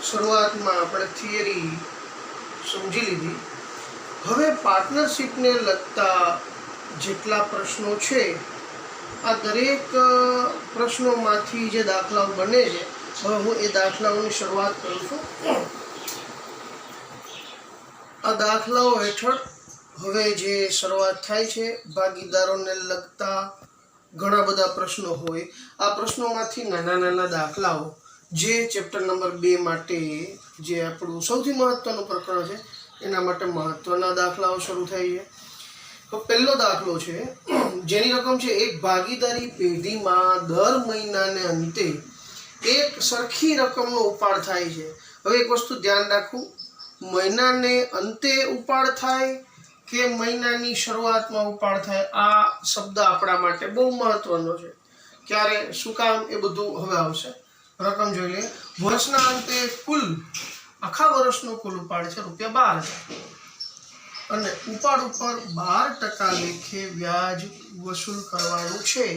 શરૂઆતમાં આપણે થિયરી સમજી લીધી. હવે પાર્ટનરશિપને લગતા જેટલા પ્રશ્નો છે આ દરેક પ્રશ્નોમાંથી જે દાખલાઓ બને છે, હવે હું એ દાખલાઓની શરૂઆત કરું છું. આ દાખલાઓ હેઠળ હવે જે શરૂઆત થાય છે, ભાગીદારોને લગતા ઘણા બધા પ્રશ્નો હોય. આ પ્રશ્નોમાંથી નાના નાના દાખલાઓ જે ચેપ્ટર નંબર 2 માટે જે આપણું સૌથી મહત્વનું પ્રકરણ છે એના માટે મહત્વના દાખલાઓ શરૂ થાય છે. તો પહેલો દાખલો છે જેની રકમ છે, એક ભાગીદારી પેઢીમાં દર મહિનાને અંતે એક સરખી રકમનો ઉપાડ થાય છે. હવે એક વસ્તુ ધ્યાન રાખવું, મહિનાને અંતે ઉપાડ થાય કે મહિનાની શરૂઆતમાં ઉપાડ થાય, આ શબ્દ આપણા માટે બહુ મહત્વનો છે. ક્યારે, શું કામ, એ બધું હવે આવશે. રકમ જોઈ લઈએ. વર્ષના અંતે કુલ આખા વર્ષનો કુલ ઉપાડ છે ₹12,000 અને ઉપાડ ઉપર 12% લેખે વ્યાજ વસૂલ કરવાનું છે.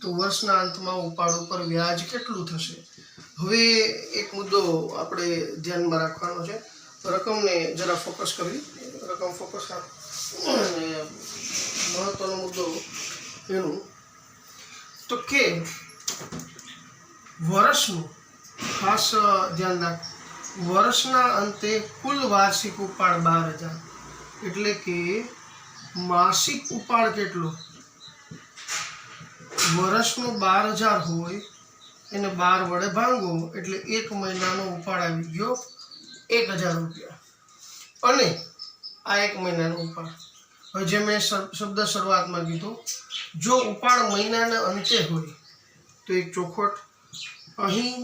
તો વર્ષના અંતમાં ઉપાડ ઉપર વ્યાજ કેટલું થશે? હવે એક મુદ્દો આપણે ધ્યાનમાં રાખવાનો છે. રકમને જરા ફોકસ કરવી, રકમ ફોકસ આપ. મહત્વનો મુદ્દો એનું તો કે વર્ષનું ખાસ ધ્યાન રાખ, વર્ષના અંતે કુલ વાર્ષિક ઉપાડ 12,000 એટલે કે માસિક ઉપાડ કેટલો? વર્ષનો 12,000 હોય એને 12 વડે ભાંગો એટલે એક મહિનાનો ઉપાડ આવી ગયો ₹1,000. અને આ એક મહિનાનો ઉપાડ. હવે જે મેં શબ્દ શરૂઆતમાં કીધું, જો ઉપાડ મહિનાના અંતે હોય તો એક ચોખવટ, અહીં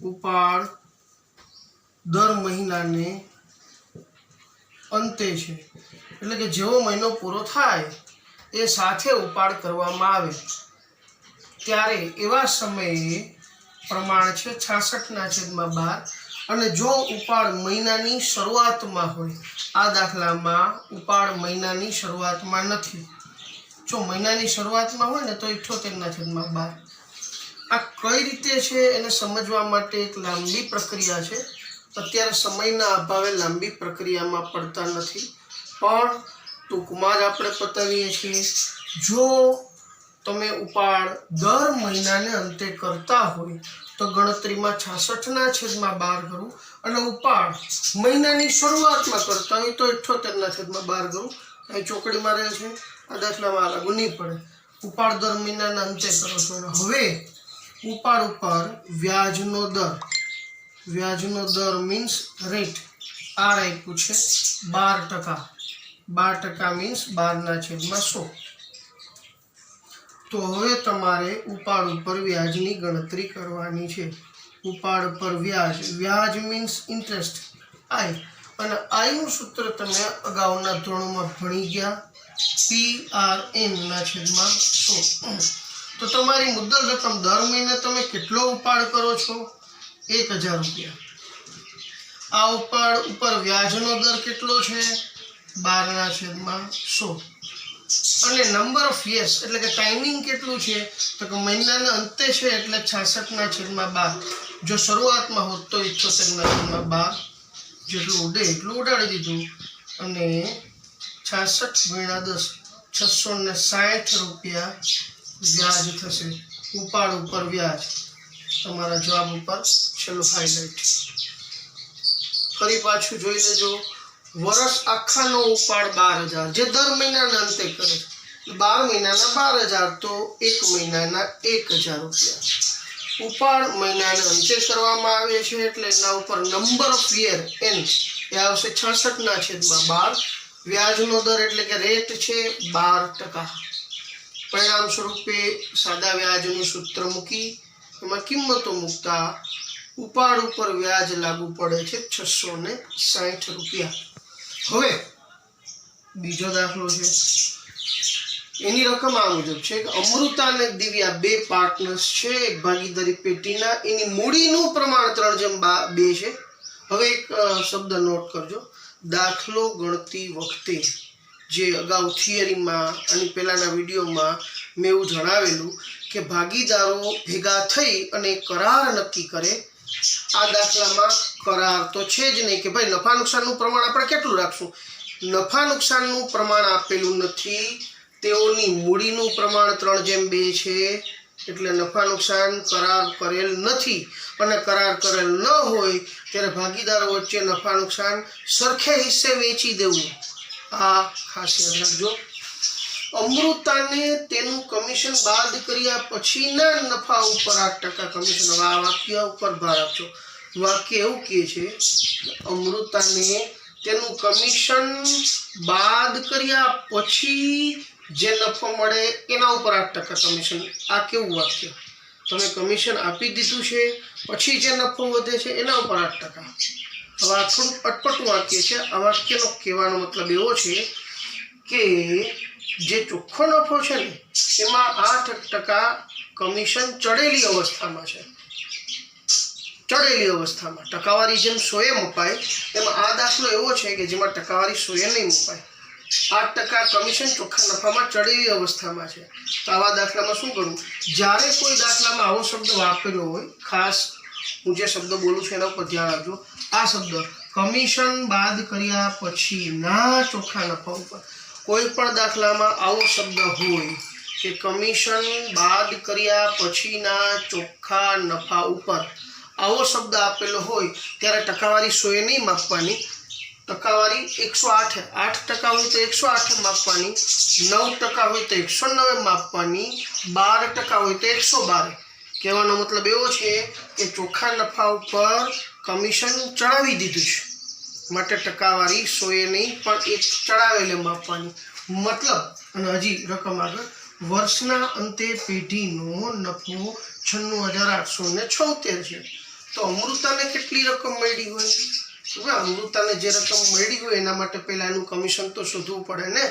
ઉપાડ દર મહિનાને અંતે છે એટલે કે જેવો મહિનો પૂરો થાય એ સાથે ઉપાડ કરવામાં આવે ત્યારે એવા સમયે પ્રમાણ છે 66/12. અને જો ઉપાડ મહિનાની શરૂઆતમાં હોય, આ દાખલામાં ઉપાડ મહિનાની શરૂઆતમાં નથી. જો મહિનાની શરૂઆતમાં હોય ને તો 78/12. આ કઈ રીતે છે એને સમજવા માટે એક લાંબી પ્રક્રિયા છે. અત્યારે સમયના અભાવે લાંબી પ્રક્રિયામાં પડતા નથી, પણ ટૂંકમાં જ આપણે પતાવીએ છીએ. જો તમે ઉપાડ દર મહિનાને અંતે કરતા હોય તો ગણતરીમાં 66/12 કરું, અને ઉપાડ મહિનાની શરૂઆતમાં કરતા હોય તો 78/12 કરું. અહીં ચોકડીમાં રહે છે, આ દાખલામાં લાગુ નહીં પડે. ઉપાડ દર મહિનાના અંતે કરો છો. હવે ઉપાડ ઉપર વ્યાજનો દર, વ્યાજનો દર મીન્સ રેટ, આ આપ્યું છે 12%. 12% મીન્સ 12/100. તો હવે તમારે ઉપાડ ઉપર વ્યાજની ગણતરી કરવાની છે. ઉપાડ પર વ્યાજ, વ્યાજ મીન્સ ઇન્ટરેસ્ટ, આઈ. અને આઈનું સૂત્ર તમે અગાઉના ધોરણોમાં ભણી ગયા, PRN/100. તો તમારી મુદ્દલ રકમ દર મહિને તમે કેટલો ઉપાડ કરો છો? ₹1,000. આ ઉપાડ ઉપર વ્યાજનો દર કેટલો છે? 12/100. અને નંબર ઓફ યર્સ એટલે કે ટાઈમિંગ કેટલું છે? તો કે મહિનાના અંતે છે એટલે 66/12. જો શરૂઆતમાં હોત તો 78/12 જેટલું ઉડે એટલું ઉડાડી દીધું. અને 66 × 10 ₹660 વ્યાજ થશે. ઉપાડ ઉપર વ્યાજ તમારા જવાબ ઉપર છેલ્લું હાઇલાઇટ. ફરી પાછું જોઈ લેજો. વર્ષ આખાનો ઉપાડ 12,000 જે દર મહિનાના અંતે કરે, 12 મહિનાના 12,000 તો એક મહિનાના ₹1,000. ઉપાડ મહિનાના અંતે કરવામાં આવે છે એટલે એના ઉપર નંબર ઓફ યર n એ આવશે 66/12. વ્યાજનો દર એટલે કે રેટ છે 12%. પરિણામ સ્વરૂપે સાદા વ્યાજનું સૂત્ર મૂકી એમાં કિંમતો મૂકતા ઉપાડ ઉપર વ્યાજ લાગુ પડે છે ₹660. હવે બીજો દાખલો છે, એની રકમ આ મુજબ છે કે અમૃતા અને દિવ્યા 2 પાર્ટનર્સ છે એક ભાગીદારી પેટીના. એની મૂડીનું પ્રમાણ 3/2 છે. હવે એક શબ્દ નોટ કરજો, દાખલો ગણતી વખતે જે અગાઉ થિયરીમાં અને પહેલાંના વિડીયોમાં મેં એવું જણાવેલું કે ભાગીદારો ભેગા થઈ અને કરાર નક્કી કરે આ દાખલામાં કરાર તો છે જ નહીં કે ભાઈ નફા નુકસાનનું પ્રમાણ આપણે કેટલું રાખશું. નફા નુકસાનનું પ્રમાણ આપેલું નથી. તેઓની મૂડીનું પ્રમાણ 3:2 છે. એટલે નફા નુકસાન કરાર કરેલ નથી. અને કરાર કરેલ ન હોય ત્યારે ભાગીદારો વચ્ચે નફા નુકસાન સરખે હિસ્સે વેચી દેવું. આ ખાસ યાદ રાખજો. અમૃતાને તેનું કમિશન બાદ કર્યા પછીના નફા ઉપર 8% કમિશન. હવે આ વાક્ય ઉપર ભાર આપજો. વાક્ય એવું કહે છે અમૃતાને તેનું કમિશન બાદ કર્યા પછી જે નફો મળે એના ઉપર 8% કમિશન. આ કેવું વાક્ય? તમે કમિશન આપી દીધું છે, પછી જે નફો વધે છે એના ઉપર 8%. હવે આ થોડું અટપટું વાક્ય છે. આ વાક્યનો કહેવાનો મતલબ એવો છે કે જે ચોખ્ખો નફો છે ને એમાં 8% કમિશન ચડેલી અવસ્થામાં છે. ચડેલી અવસ્થામાં ટકાવારી જેમ 100 મપાય એમાં આ દાખલો એવો છે કે જેમાં ટકાવારી 100 નહીં મપાય. 8% કમિશન ચોખ્ખા નફામાં ચડેલી અવસ્થામાં છે. તો આવા દાખલામાં શું કરવું? જ્યારે કોઈ દાખલામાં આવો શબ્દ વાપરેલો હોય, ખાસ હું જે શબ્દ બોલું છું એના ઉપર ધ્યાન આપજો. આ શબ્દ કમિશન બાદ કર્યા પછીના ચોખ્ખા નફા ઉપર. કોઈ પણ દાખલામાં આવો શબ્દ હોય કે કમિશન બાદ કર્યા પછીના ચોખ્ખા નફા ઉપર આવો શબ્દ આપેલો હોય ત્યારે ટકાવારી 100 નહીં માપવાની. ટકાવારી 108 8% હોય તો 108 માપવાની, 9% હોય તો 109 માપવાની, 12% હોય તો 112. કહેવાનો મતલબ એવો છે કે ચોખ્ખા નફા ઉપર કમિશન ચડાવી દીધું છે માટે ટકાવારી 100 નહીં પણ એક ચડાવેલે માપવાની. મતલબ અને હજી રકમ આગળ વર્ષના અંતે પેઢીનો નફો 96,876 છે. તો અમૃતાને કેટલી રકમ મળી હોય? અમૃતાને જે રકમ મળી હોય એના માટે પહેલા એનું કમિશન તો શોધવું પડે ને.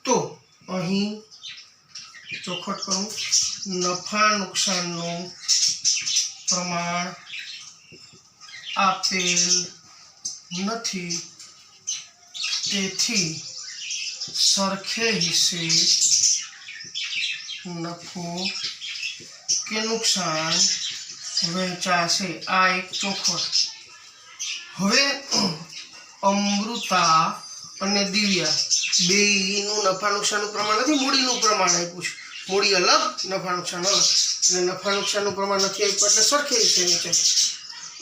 તો અહીં ચોખવટ કરું, નફા નુકસાનનું પ્રમાણ આપેલ નથી, તેથી સરખે હિસ્સે નફો કે નુકસાન વહેંચાશે. આ એક ચોખવટ. હવે અમૃતા અને દિવ્યા બેયનું નફા નુકસાનનું પ્રમાણ નથી, મૂડીનું પ્રમાણ આપ્યું છે. મૂડી અલગ, નફા નુકસાન અલગ. એટલે નફા નુકસાનનું પ્રમાણ નથી આપ્યું એટલે સરખે હિસ્સે વહેંચાય.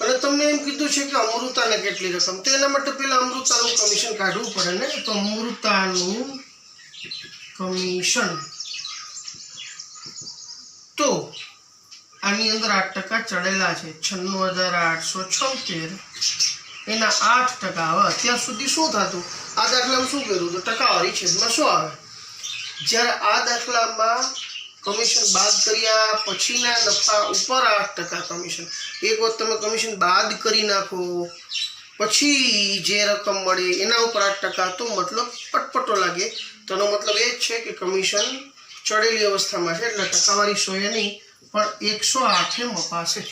અને તમને એમ કીધું છે કે અમૃતાને કેટલી રકમ, તો એના માટે પહેલા અમૃતાનું કમિશન કાઢવું પડે ને. તો અમૃતાનું કમિશન તો આની અંદર 8% ચડેલા છે. 96,876 એના 8%. હવે અત્યાર સુધી શું થતું? આ દાખલામાં શું કર્યું? તો ટકાવારી છેદમાં 100 આવે. જ્યારે આ દાખલામાં કમિશન બાદ કર્યા પછીના નફા ઉપર 8% કમિશન. એક વખત તમે કમિશન બાદ કરી નાખો પછી જે રકમ મળે એના ઉપર 8%, તો મતલબ પટપટો લાગે. તેનો મતલબ એ જ છે કે કમિશન ચડેલી અવસ્થામાં છે એટલે ટકાવારી 100 નહીં પણ 108 મપાશે.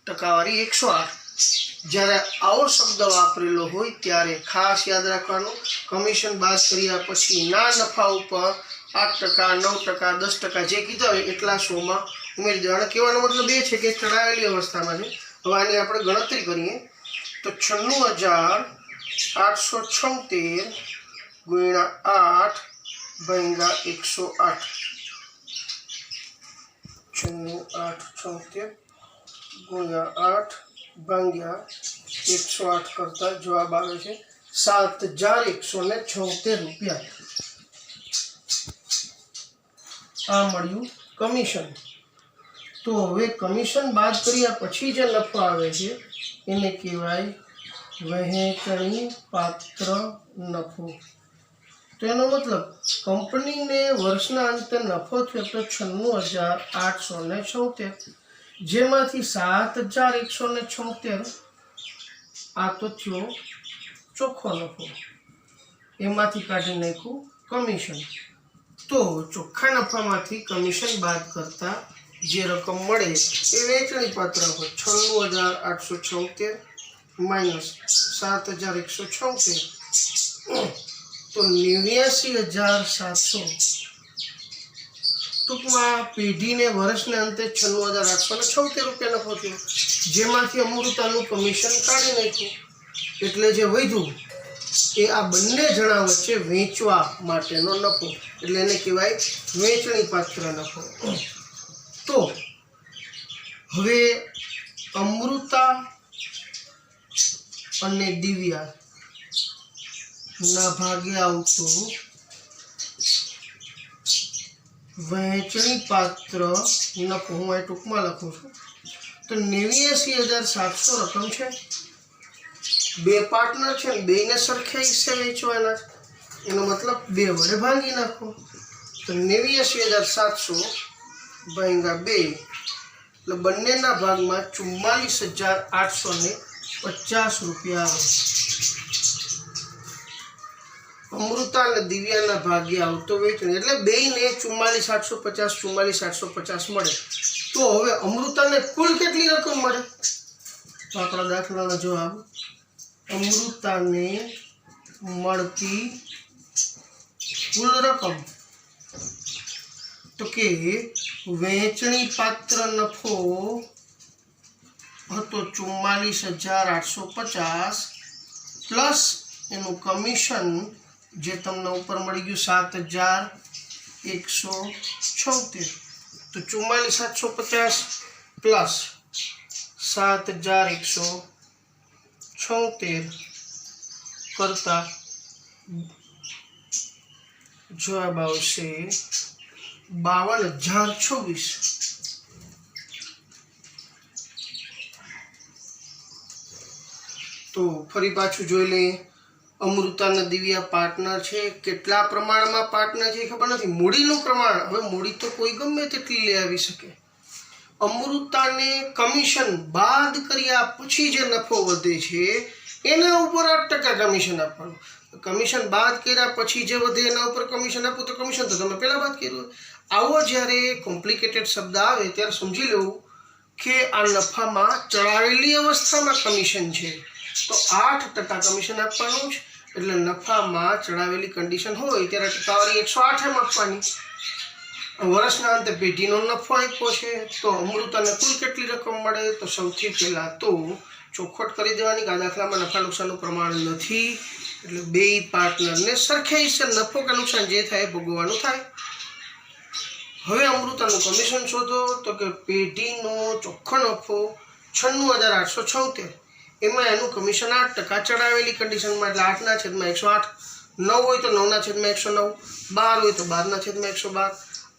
ટકાવારી 108. જ્યારે આવો શબ્દ વાપરેલો હોય ત્યારે ખાસ યાદ રાખવાનું, કમિશન બાદ કર્યા પછી ના નફા ઉપર 8%, 9%, 10% જે કીધા હોય એટલા 100માં ઉમેરી દેવાના. કહેવાનો મતલબ એ છે કે ચડાવેલી અવસ્થામાં છે. હવે આની આપણે ગણતરી કરીએ તો 96,876 ગુણ્યા 8 ભાગ્યા 108. 96,876 ગુણ્યા 8 ભાગ્યા 108 કરતા જવાબ આવે છે 7,176 રૂપિયા. આ મળ્યું કમિશન. તો હવે કમિશન બાદ કર્યા પછી જે નફો આવે છે એને કહેવાય વહેંચણી પાત્ર નફો. તો એનો મતલબ કંપનીને વર્ષના અંતે નફો થયો તો 96,876, જેમાંથી 7,176 આ તો થયો ચોખ્ખો નફો, એમાંથી કાઢી નાખ્યું કમિશન. તો ચોખ્ખા નફામાંથી કમિશન બાદ કરતા જે રકમ મળે એ વેચણી પાત્ર હોય. 96,876 માઇનસ 7,176 તો 89,700. ટૂંકમાં પેઢીને વર્ષને અંતે 96,876 રૂપિયા નફો થયો. જેમાંથી અમૃતાનું કમિશન કાઢી નાખ્યું, એટલે જે વધ્યું એ આ બંને જણા વચ્ચે વેચવા માટેનો નફો, એટલે એને કહેવાય વેચણી પાત્ર નફો. તો હવે અમૃતા અને દિવ્યા ના ભાગે આવતું વહેંચણી પાત્ર નફો હું અહીં ટૂંકમાં લખું છું. તો 89,700 રકમ છે. બે પાર્ટનર છે ને બેને સરખે હિસ્સે વેચવાના છે, એનો મતલબ 2 વડે ભાંગી નાખો. તો 89,700 ભાગ્યા 2 એટલે બંનેના ભાગમાં 44,850 રૂપિયા આવે. અમૃતા અને દિવ્યાના ભાગે આવતો વેચણી એટલે બેયને 44,850 મળે. તો હવે અમૃતાને કુલ કેટલી રકમ મળે? તો આપણા દાખલાનો જવાબ, અમૃતાને મળતી કુલ રકમ તો કે વહેંચણી પાત્ર નફો હતો 44,850 પ્લસ એનું કમિશન જે તમને ઉપર મળી ગયું 7,176. તો 44,750 પ્લસ 7,176 કરતા જવાબ આવશે 52,024. તો ફરી પાછું જોઈ લઈએ. અમૃતા અને દિવ્યા પાર્ટનર છે. કેટલા પ્રમાણમાં પાર્ટનર છે ખબર નથી. મૂડીનું પ્રમાણ, હવે મૂડી તો કોઈ ગમે તેટલી લઈ આવી શકે. અમૃતાને કમિશન બાદ કર્યા પછી જે નફો વધે છે એના ઉપર 8% કમિશન આપવાનું. કમિશન બાદ કર્યા પછી જે વધે એના ઉપર કમિશન આપો તો કમિશન તો તમે પહેલા બાદ કર્યું. આવો જ્યારે કોમ્પ્લિકેટેડ શબ્દ આવે ત્યારે સમજી લેવું કે આ નફામાં ચડાવેલી અવસ્થામાં કમિશન છે તો 8% કમિશન આપવાનું છે. એટલે નફામાં ચડાવેલી કન્ડિશન હોય ત્યારે ટકાવારી 108 એમ આપવાની. વર્ષના અંતે પેઢીનો નફો આપ્યો છે તો અમૃતાને કુલ કેટલી રકમ મળે? તો સૌથી પહેલાં તો ચોખવટ કરી દેવાની કે આ દાખલામાં નફા નુકસાનનું પ્રમાણ નથી, એટલે બે પાર્ટનરને સરખે હિસ્સે નફો કે નુકસાન જે થાય ભોગવવાનું થાય. હવે અમૃતાનું કમિશન શોધો તો કે પેઢીનો ચોખ્ખો નફો 96,876, એમાં એનું કમિશન 8% ચડાવેલી કન્ડિશનમાં એટલે 8/108, 9 હોય તો 9/109, 12 હોય તો 12/112.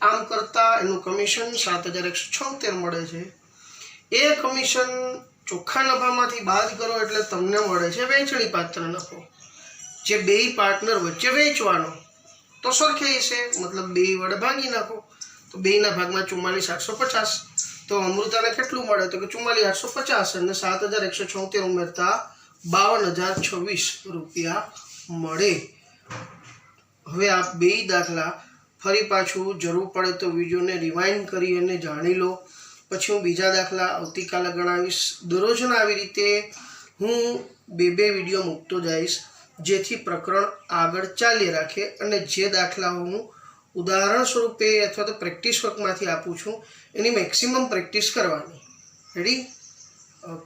આમ કરતાં એનું કમિશન 7,176 મળે છે. એ કમિશન ચોખ્ખા નફામાંથી બાદ કરો એટલે તમને મળે છે વેચણી પાત્ર નફો, જે બે પાર્ટનર વચ્ચે વેચવાનો. તો સરખે હિસ્સે મતલબ 2 વડે ભાગી નાખો તો 2ના ભાગમાં 44,850. તો અમૃતાને કેટલું મળે? તો કે 44,850 અને 7,176 ઉમેરતા 52,026 રૂપિયા મળે. હવે આ બે દાખલા ફરી પાછું જરૂર પડે તો વિડીયોને રિવાઇન્ડ કરી અને જાણી લો. પછી હું બીજા દાખલા આવતીકાલે ગણાવીશ. દરરોજના આવી રીતે હું 2 વિડીયો મૂકતો જઈશ જેથી પ્રકરણ આગળ ચાલી રાખે. અને જે દાખલા હું ઉદાહરણ સ્વરૂપે અથવા તો પ્રેક્ટિસ વર્કમાંથી આપું છું એની મેક્સિમમ પ્રેક્ટિસ કરવાની. રેડી? ઓકે.